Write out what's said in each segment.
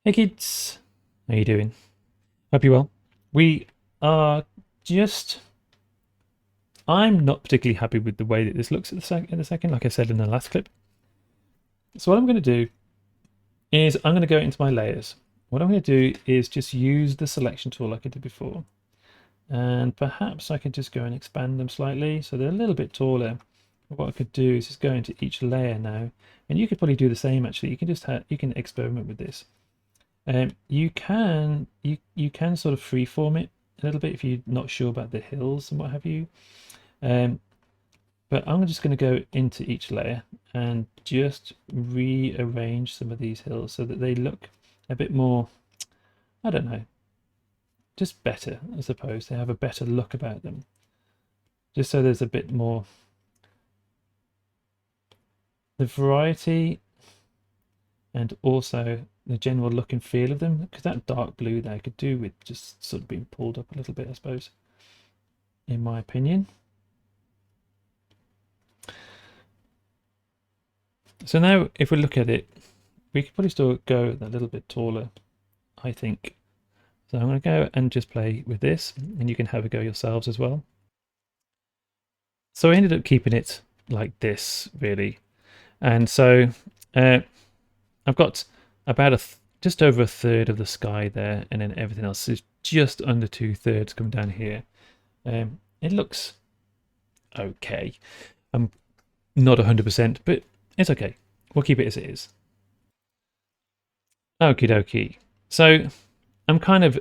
Hey kids, how you doing? Hope you're well. We are just. I'm not particularly happy with the way that this looks at the second, like I said in the last clip. So what I'm going to do is I'm going to go into my layers. What I'm going to do is just use the selection tool like I did before, and perhaps I could just go and expand them slightly so they're a little bit taller. What I could do is just go into each layer now, and you could probably do the same. Actually, you can just you can experiment with this. You can sort of freeform it a little bit if you're not sure about the hills and what have you. Um, but I'm just going to go into each layer and just rearrange some of these hills so that they look a bit more, I don't know, just better, I suppose. They have a better look about them. Just so there's a bit more the variety and also the general look and feel of them. Because that dark blue there could do with just sort of being pulled up a little bit, I suppose, in my opinion. So now if we look at it, we could probably still go a little bit taller, I think. So I'm going to go and just play with this, and you can have a go yourselves as well. So I ended up keeping it like this, really. And so I've got about just over a third of the sky there, and then everything else is just under 2/3 coming down here. It looks okay. I'm not 100%, but it's okay. We'll keep it as it is. Okie dokie. So I'm kind of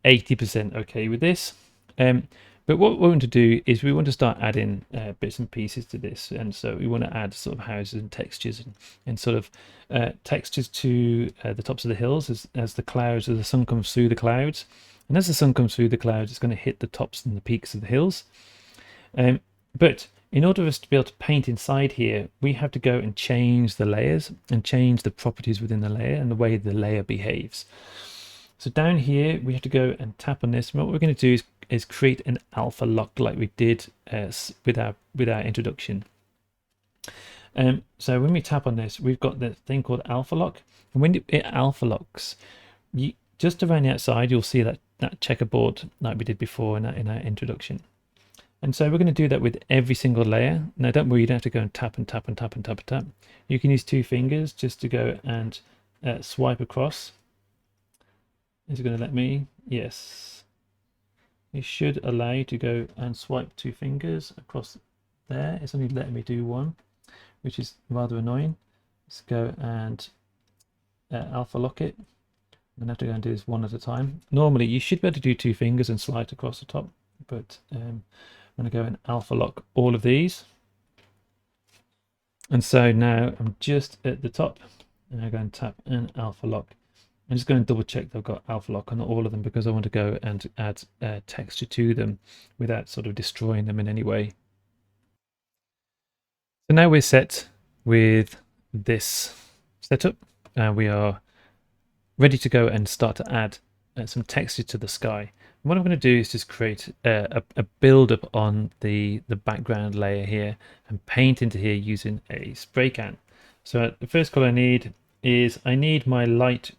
80% okay with this. But what we want to do is we want to start adding bits and pieces to this. And so we want to add sort of houses and textures and sort of textures to the tops of the hills as the clouds, as the sun comes through the clouds. And as the sun comes through the clouds, it's going to hit the tops and the peaks of the hills. But in order for us to be able to paint inside here, we have to go and change the layers and change the properties within the layer and the way the layer behaves. So down here, we have to go and tap on this. And what we're going to do is create an alpha lock like we did with our introduction. So when we tap on this, we've got the thing called alpha lock. And when it alpha locks, just around the outside, you'll see that checkerboard like we did before in our introduction. And so we're going to do that with every single layer. Now, don't worry, you don't have to go and tap and tap and tap and tap and tap. You can use 2 fingers just to go and swipe across. Is it going to let me? Yes. It should allow you to go and swipe 2 fingers across there. It's only letting me do 1, which is rather annoying. Let's go and alpha lock it. I'm going to have to go and do this one at a time. Normally, you should be able to do 2 fingers and slide across the top, but I'm going to go and alpha lock all of these. And so now I'm just at the top, and I'm going to tap and alpha lock. I'm just going to double check that I've got alpha lock on all of them because I want to go and add texture to them without sort of destroying them in any way. So now we're set with this setup. We are ready to go and start to add some texture to the sky. And what I'm going to do is just create a build up on the background layer here and paint into here using a spray can. So the first color I need is my light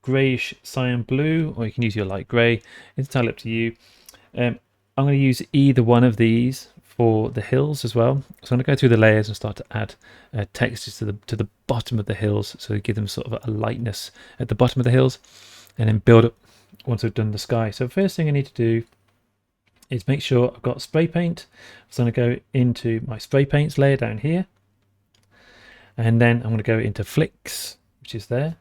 grayish cyan blue, or you can use your light gray. It's entirely up to you. I'm going to use either one of these for the hills as well. So I'm going to go through the layers and start to add textures to the bottom of the hills, so give them sort of a lightness at the bottom of the hills, and then build up once I've done the sky. So first thing I need to do is make sure I've got spray paint. So I'm going to go into my spray paints layer down here, and then I'm going to go into flicks, which is there,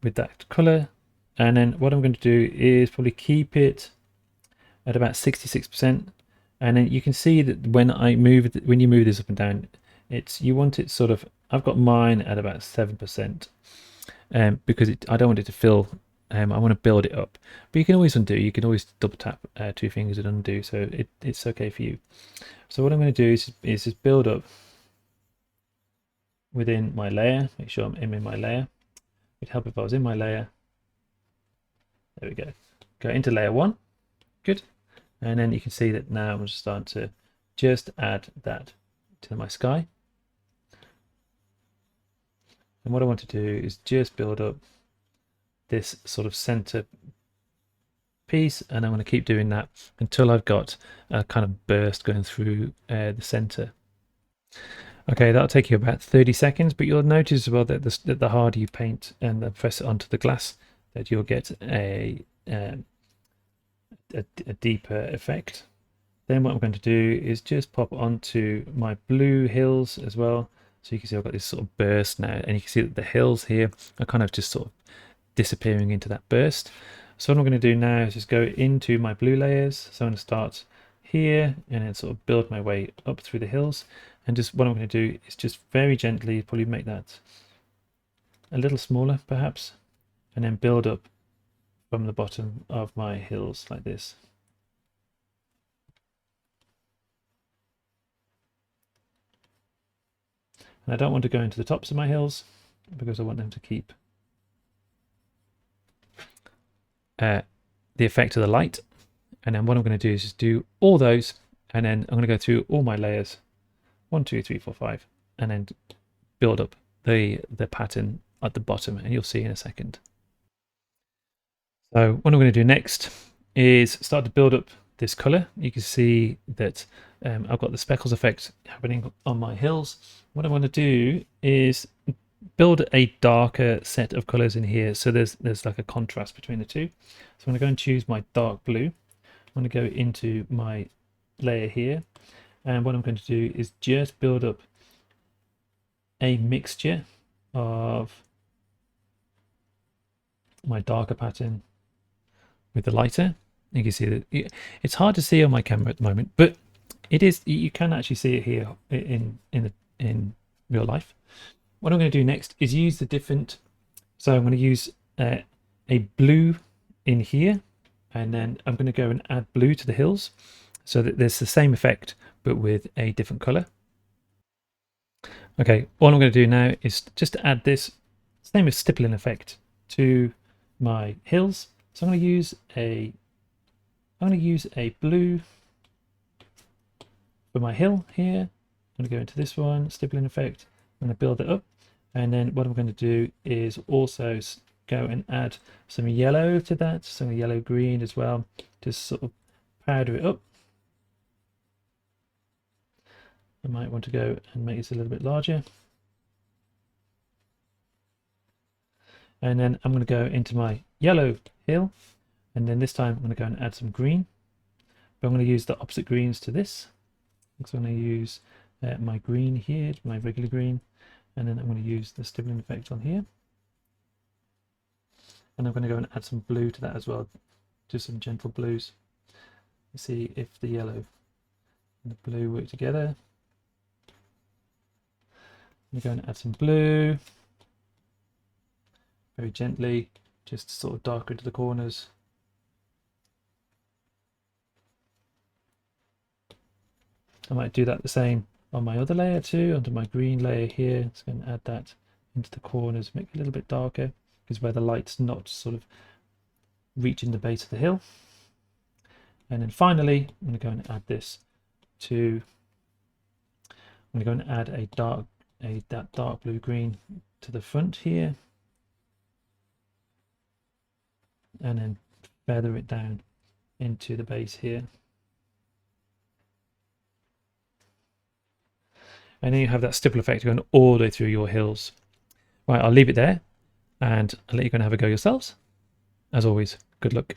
with that color. And then what I'm going to do is probably keep it at about 66%. And then you can see that when you move this up and down, you want it sort of, I've got mine at about 7%, because I don't want it to fill. I want to build it up, but you can always undo. You can always double tap 2 fingers and undo, so it's okay for you. So what I'm going to do is just build up within my layer. Make sure I'm in my layer. It'd help if I was in my layer. There we go. Go into layer 1. Good. And then you can see that now I'm just starting to just add that to my sky. And what I want to do is just build up this sort of center piece, and I'm going to keep doing that until I've got a kind of burst going through the center. Okay, that'll take you about 30 seconds, but you'll notice as well that the harder you paint and press it onto the glass, that you'll get a deeper effect. Then what I'm going to do is just pop onto my blue hills as well. So you can see I've got this sort of burst now, and you can see that the hills here are kind of just sort of disappearing into that burst. So what I'm going to do now is just go into my blue layers. So I'm going to start here and then sort of build my way up through the hills. And just what I'm going to do is just very gently probably make that a little smaller perhaps, and then build up from the bottom of my hills like this. And I don't want to go into the tops of my hills because I want them to keep the effect of the light. And then what I'm going to do is just do all those, and then I'm going to go through all my layers, 1, 2, 3, 4, 5, and then build up the pattern at the bottom, and you'll see in a second. So what I'm going to do next is start to build up this color. You can see that I've got the speckles effect happening on my hills. What I want to do is build a darker set of colors in here, so there's like a contrast between the two. So I'm going to go and choose my dark blue. I'm going to go into my layer here, and what I'm going to do is just build up a mixture of my darker pattern with the lighter. You can see that it's hard to see on my camera at the moment, but it is, you can actually see it here in real life. What I'm going to do next is use the different, so I'm going to use a blue in here, and then I'm going to go and add blue to the hills so that there's the same effect but with a different color. Okay, what I'm going to do now is just to add this same as stippling effect to my hills. So I'm going to use a blue for my hill here. I'm going to go into this one, stippling effect. I'm going to build it up, and then what I'm going to do is also go and add some yellow to that, some yellow green as well, just sort of powder it up. I might want to go and make this a little bit larger. And then I'm going to go into my yellow hill, and then this time I'm going to go and add some green. But I'm going to use the opposite greens to this. So I'm going to use my green here, my regular green, and then I'm going to use the stippling effect on here. And I'm going to go and add some blue to that as well, just some gentle blues. See if the yellow and the blue work together. I'm going to add some blue, very gently, just to sort of darken into the corners. I might do that the same on my other layer too, onto my green layer here. Just going to add that into the corners, make it a little bit darker, because where the light's not sort of reaching the base of the hill. And then finally, I'm going to go and add this to, I'm going to go and add that dark blue green to the front here, and then feather it down into the base here. And then you have that stipple effect going all the way through your hills. Right, I'll leave it there, and I'll let you go and have a go yourselves. As always, good luck.